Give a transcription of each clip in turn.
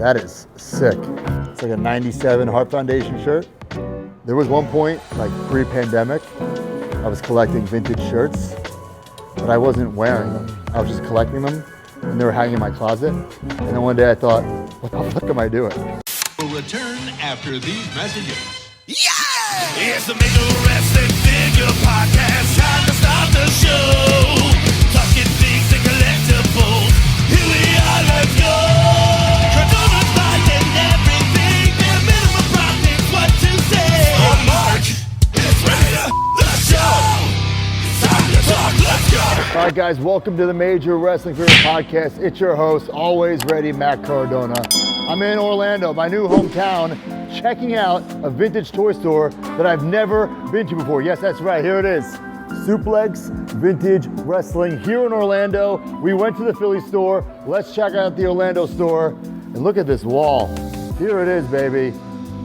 That is sick. It's like a 97 Heart Foundation shirt. There was one point, like pre-pandemic, I was collecting vintage shirts, but I wasn't wearing them. I was just collecting them, and they were hanging in my closet. And then one day I thought, what the fuck am I doing? We'll return after these messages. Yeah! It's the Major Wrestling Figure Podcast. Time to start the show. Talking things and collectibles. Here we are, let's go. Cardona's buying everything. Their minimum profit's what to say. On mark, it's ready. The show. It's time to talk. Let's go. All right, guys, welcome to the Major Wrestling Figure Podcast. It's your host, always ready, Matt Cardona. I'm in Orlando, my new hometown, checking out a vintage toy store that I've never been to before. Yes, that's right, here it is. Suplex Vintage Wrestling here in Orlando. We went to the Philly store. Let's check out the Orlando store. And look at this wall. Here it is, baby.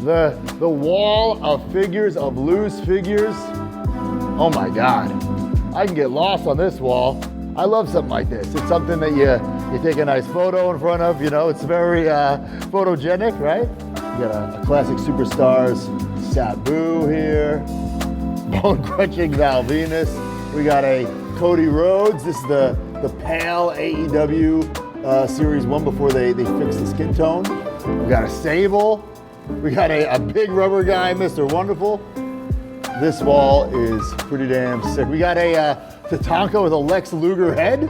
The wall of figures, of loose figures. Oh my God. I can get lost on this wall. I love something like this. It's something that you take a nice photo in front of, you know, it's very photogenic, right? You got a classic Superstars Sabu here, Bone Crunching Val Venus. We got a Cody Rhodes. This is the pale AEW Series 1 before they fixed the skin tone. We got a Sable. We got a big rubber guy, Mr. Wonderful. This wall is pretty damn sick. We got a Tatanka with a Lex Luger head.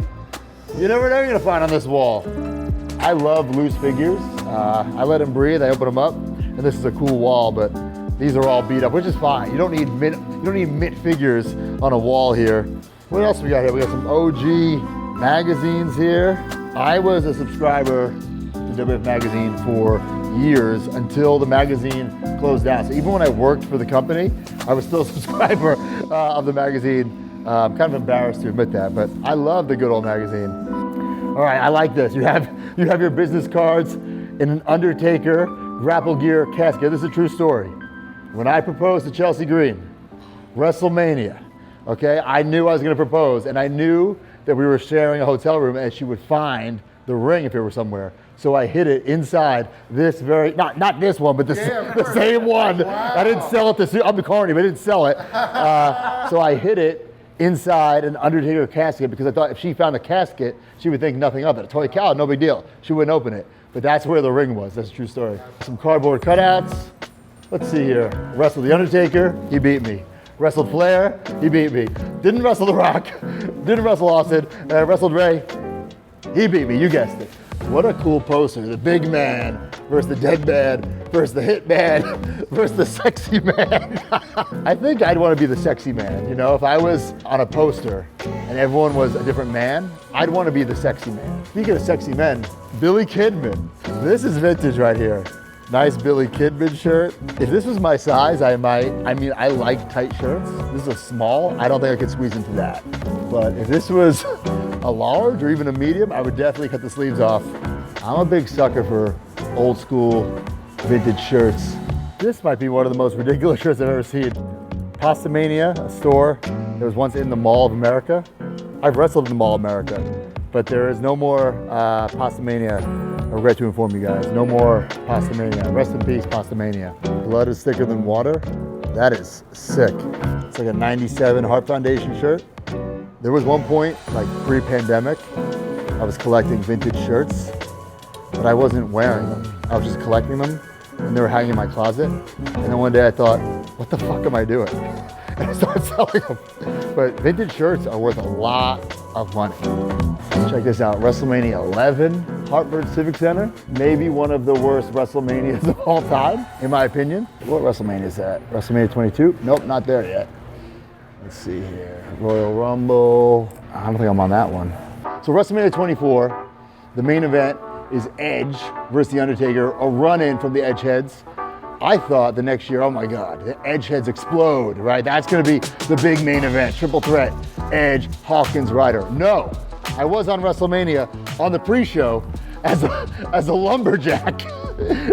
You never know you're gonna find on this wall. I love loose figures. I let them breathe, I open them up, and this is a cool wall, but these are all beat up, which is fine. You don't need mint figures on a wall here. What else we got here? We got some OG magazines here. I was a subscriber to WF Magazine for years until the magazine closed down. So even when I worked for the company, I was still a subscriber of the magazine. I'm kind of embarrassed to admit that, but I love the good old magazine. All right, I like this. You have your business cards in an Undertaker grapple gear casket. This is a true story. When I proposed to Chelsea Green, WrestleMania, okay, I knew I was gonna propose, and I knew that we were sharing a hotel room and she would find the ring if it were somewhere. So I hid it inside this very, not this one, but the same one. Wow. I didn't sell it to, I'm the corny, but I didn't sell it. So I hid it inside an Undertaker casket because I thought if she found the casket, she would think nothing of it. A toy cow, no big deal. She wouldn't open it. But that's where the ring was. That's a true story. Some cardboard cutouts. Let's see here. Wrestled The Undertaker, he beat me. Wrestled Flair, he beat me. Didn't wrestle The Rock, didn't wrestle Austin, wrestled Ray, he beat me, you guessed it. What a cool poster. The big man versus the dead man versus the hit man versus the sexy man. I think I'd want to be the sexy man. You know, if I was on a poster and everyone was a different man, I'd want to be the sexy man. Speaking of sexy men, Billy Kidman. This is vintage right here. Nice Billy Kidman shirt. If this was my size, I like tight shirts. This is a small. I don't think I could squeeze into that. But if this was a large or even a medium, I would definitely cut the sleeves off. I'm a big sucker for old school vintage shirts. This might be one of the most ridiculous shirts I've ever seen. Pastamania, a store that was once in the Mall of America. I've wrestled in the Mall of America, but there is no more Pastamania. I regret to inform you guys, no more Pastamania. Rest in peace, Pastamania. Blood is thicker than water. That is sick. It's like a 97 Heart Foundation shirt. There was one point, like pre-pandemic, I was collecting vintage shirts, but I wasn't wearing them. I was just collecting them, and they were hanging in my closet. And then one day I thought, what the fuck am I doing? And I started selling them. But vintage shirts are worth a lot of money. Check this out, WrestleMania 11, Hartford Civic Center. Maybe one of the worst WrestleManias of all time, in my opinion. What WrestleMania is that? WrestleMania 22? Nope, not there yet. Let's see here, Royal Rumble. I don't think I'm on that one. So WrestleMania 24, the main event is Edge versus The Undertaker, a run-in from the Edge heads. I thought the next year, oh my God, the Edge heads explode, right? That's gonna be the big main event, triple threat, Edge, Hawkins, Ryder. No, I was on WrestleMania on the pre-show as a lumberjack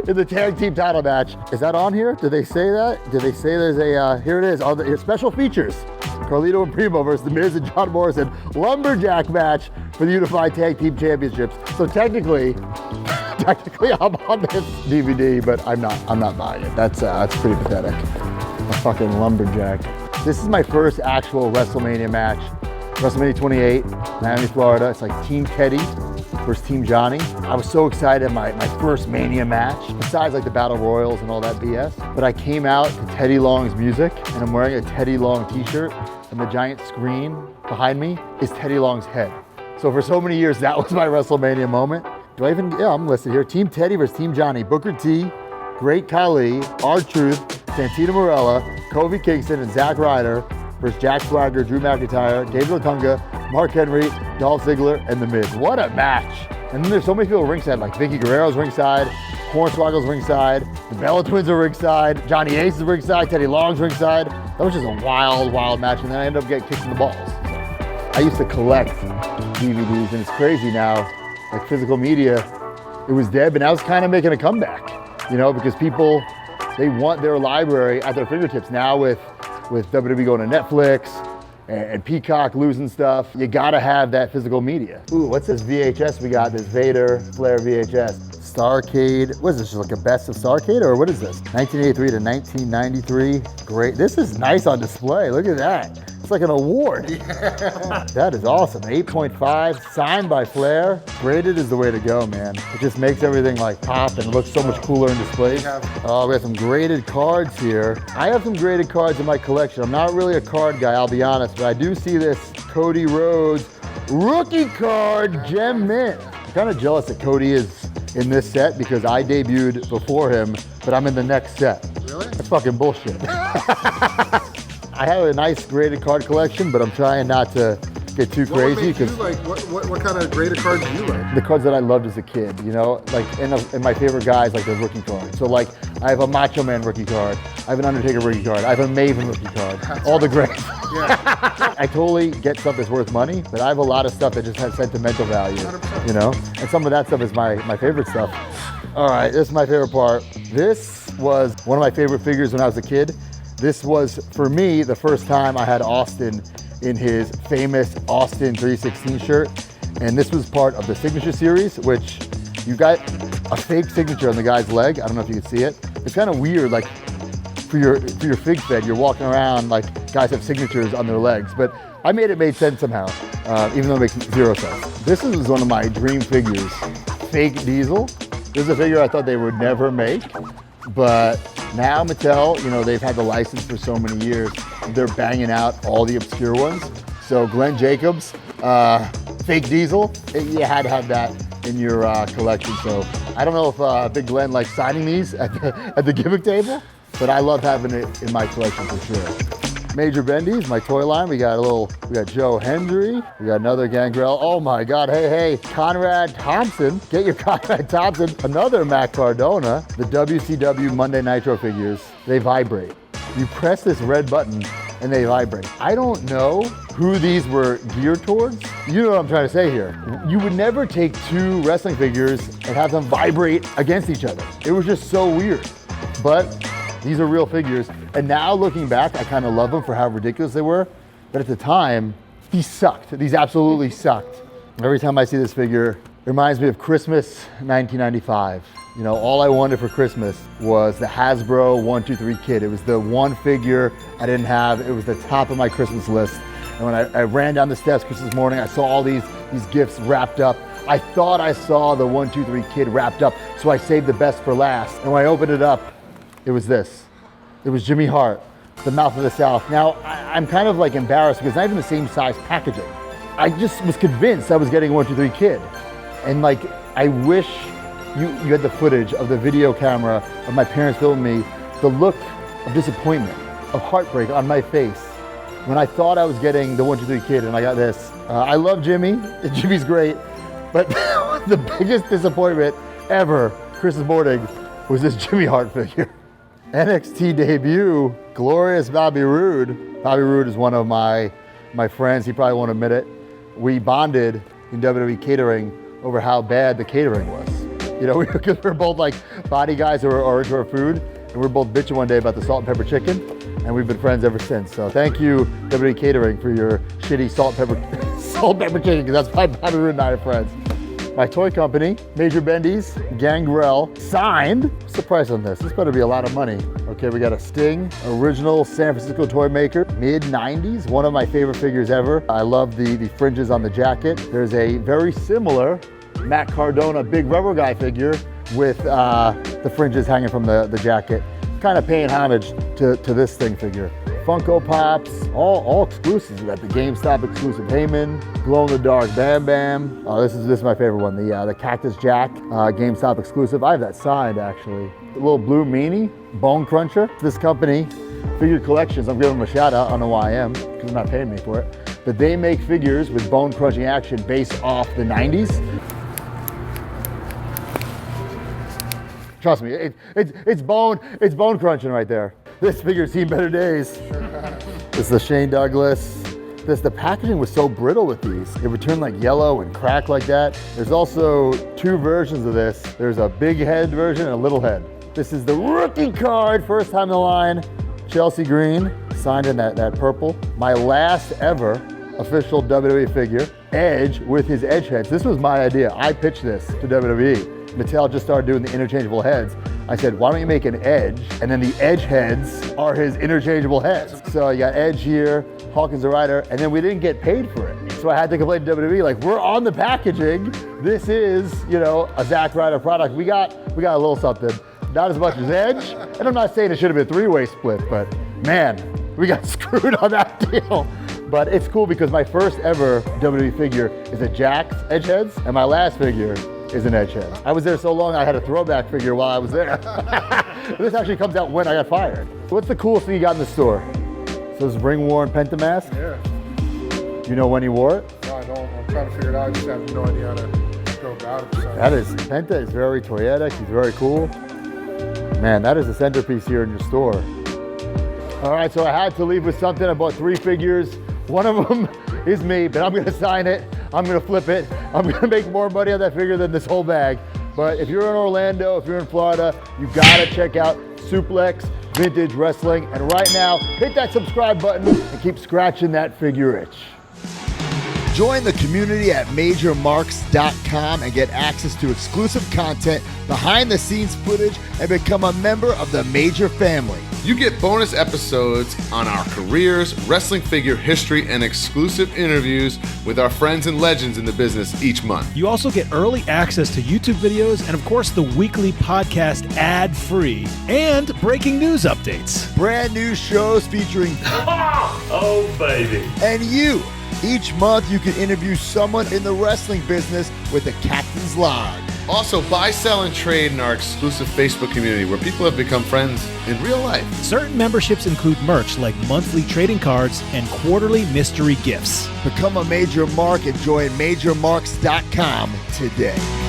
in the tag team title match. Is that on here? Did they say that? Did they say there's a, here it is, all the special features. Carlito and Primo versus The Miz and John Morrison lumberjack match for the Unified Tag Team Championships. So technically, technically I'm on this DVD, but I'm not buying it. That's pretty pathetic. A fucking lumberjack. This is my first actual WrestleMania match. WrestleMania 28, Miami, Florida. It's like Team Teddy versus Team Johnny. I was so excited, my first Mania match, besides like the Battle Royals and all that BS. But I came out to Teddy Long's music, and I'm wearing a Teddy Long t-shirt, and the giant screen behind me is Teddy Long's head. So for so many years, that was my WrestleMania moment. I'm listed here. Team Teddy versus Team Johnny. Booker T, Great Khali, R-Truth, Santino Marella, Kofi Kingston, and Zack Ryder versus Jack Swagger, Drew McIntyre, David Otunga, Mark Henry, Dolph Ziggler, and The Miz. What a match. And then there's so many people ringside, like Vicky Guerrero's ringside, Hornswoggle's ringside, the Bella Twins are ringside, Johnny Ace is ringside, Teddy Long's ringside. That was just a wild, wild match, and then I ended up getting kicked in the balls. So I used to collect DVDs, and it's crazy now, like physical media, it was dead, but now it's kind of making a comeback, you know, because people, they want their library at their fingertips. Now with WWE going to Netflix and Peacock losing stuff, you gotta have that physical media. Ooh, what's this VHS we got? This Vader Flair VHS. Starrcade, what is this, just like a best of Starrcade, or what is this? 1983 to 1993, great. This is nice on display, look at that. It's like an award. Yeah. That is awesome, 8.5, signed by Flair. Graded is the way to go, man. It just makes everything like pop and looks so much cooler in display. Oh, we have some graded cards here. I have some graded cards in my collection. I'm not really a card guy, I'll be honest, but I do see this Cody Rhodes rookie card gem mint. I'm kind of jealous that Cody is in this set because I debuted before him, but I'm in the next set. Really? That's fucking bullshit. I have a nice graded card collection, but I'm trying not to get too crazy. What kind of graded cards do you like? The cards that I loved as a kid, you know, like, and my favorite guys, like the rookie card. So like, I have a Macho Man rookie card, I have an Undertaker rookie card, I have a Maven rookie card, all the greats. Yeah. I totally get stuff that's worth money, but I have a lot of stuff that just has sentimental value, 100%. you know? And some of that stuff is my favorite stuff. All right, this is my favorite part. This was one of my favorite figures when I was a kid. This was, for me, the first time I had Austin in his famous Austin 316 shirt. And this was part of the Signature Series, which you got a fake signature on the guy's leg. I don't know if you can see it. It's kind of weird, like for your fig fed, you're walking around like guys have signatures on their legs, but I made it make sense somehow, even though it makes zero sense. This is one of my dream figures, Fake Diesel. This is a figure I thought they would never make, but now Mattel, you know, they've had the license for so many years. They're banging out all the obscure ones. So Glenn Jacobs, Fake Diesel, you had to have that in your collection. So I don't know if Big Glenn likes signing these at the gimmick table, but I love having it in my collection for sure. Major Bendy's, my toy line. We got Joe Hendry. We got another Gangrel. Oh my God, hey, Conrad Thompson. Get your Conrad Thompson. Another Matt Cardona. The WCW Monday Nitro figures, they vibrate. You press this red button and they vibrate. I don't know who these were geared towards. You know what I'm trying to say here. You would never take two wrestling figures and have them vibrate against each other. It was just so weird. But these are real figures. And now looking back, I kind of love them for how ridiculous they were. But at the time, these sucked. These absolutely sucked. Every time I see this figure, it reminds me of Christmas 1995. You know, all I wanted for Christmas was the Hasbro 1-2-3 kit. It was the one figure I didn't have. It was the top of my Christmas list. And when I ran down the steps Christmas morning, I saw all these gifts wrapped up. I thought I saw the 1-2-3 kid wrapped up, so I saved the best for last. And when I opened it up, it was this. It was Jimmy Hart, the Mouth of the South. Now, I'm kind of like embarrassed because it's not even the same size packaging. I just was convinced I was getting a 1-2-3 kid. And like, I wish you had the footage of the video camera of my parents filming me, the look of disappointment, of heartbreak on my face when I thought I was getting the 1-2-3 kid and I got this. I love Jimmy, Jimmy's great, but the biggest disappointment ever Christmas morning was this Jimmy Hart figure. NXT debut, Glorious Bobby Roode. Bobby Roode is one of my friends, he probably won't admit it. We bonded in WWE catering over how bad the catering was. You know, because we're both like body guys who are into our food, and we're both bitching one day about the salt and pepper chicken, and we've been friends ever since. So thank you, WWE Catering, for your shitty salt and pepper chicken, because that's why Bobby Roode and I are friends. my toy company, Major Bendy's Gangrel, signed. What's the price on this? This better be a lot of money. Okay, we got a Sting, original San Francisco toy maker, mid-90s, one of my favorite figures ever. I love the fringes on the jacket. There's a very similar Matt Cardona big rubber guy figure with the fringes hanging from the jacket. Kind of paying homage to this Sting figure. Funko Pops, all exclusives. We got the GameStop exclusive Heyman, glow-in-the-dark Bam Bam. Oh, this is my favorite one, the Cactus Jack, GameStop exclusive. I have that signed, actually. A little blue meanie, Bone Cruncher. This company, Figure Collections, I'm giving them a shout out, I don't know why I am, because they're not paying me for it. But they make figures with bone crunching action based off the 90s. Trust me, it's bone crunching right there. This figure's seen better days. This is the Shane Douglas. The packaging was so brittle with these. It would turn like yellow and crack like that. There's also two versions of this. There's a big head version and a little head. This is the rookie card, first time in the line. Chelsea Green, signed in that purple. My last ever official WWE figure, Edge with his edge heads. This was my idea. I pitched this to WWE. Mattel just started doing the interchangeable heads. I said, why don't you make an Edge? And then the Edge heads are his interchangeable heads. So you got Edge here, Hawkins the Rider, and then we didn't get paid for it. So I had to complain to WWE, like, we're on the packaging. This is, a Zack Ryder product. We got a little something. Not as much as Edge. And I'm not saying it should have been a three-way split, but man, we got screwed on that deal. But it's cool because my first ever WWE figure is a Jack's Edge heads, and my last figure is an edge head. I was there so long I had a throwback figure while I was there. This actually comes out when I got fired. What's the coolest thing you got in the store? So this ring-worn Penta mask? Yeah. Do you know when he wore it? No, I don't. I'm trying to figure it out. I just have no idea how to go about it. So. Penta is very toyetic. He's very cool. Man, that is the centerpiece here in your store. All right, so I had to leave with something. I bought 3 figures. One of them is me, but I'm gonna sign it. I'm gonna flip it. I'm gonna make more money on that figure than this whole bag. But if you're in Orlando, if you're in Florida, you gotta check out Suplex Vintage Wrestling. And right now, hit that subscribe button and keep scratching that figure itch. Join the community at MajorMarks.com and get access to exclusive content, behind the scenes footage, and become a member of the Major family. You get bonus episodes on our careers, wrestling figure history, and exclusive interviews with our friends and legends in the business each month. You also get early access to YouTube videos and, of course, the weekly podcast ad-free and breaking news updates. Brand new shows featuring Oh, baby. and you. Each month, you can interview someone in the wrestling business with the Captain's Log. Also, buy, sell, and trade in our exclusive Facebook community where people have become friends in real life. Certain memberships include merch like monthly trading cards and quarterly mystery gifts. Become a Major Mark and join MajorMarks.com today.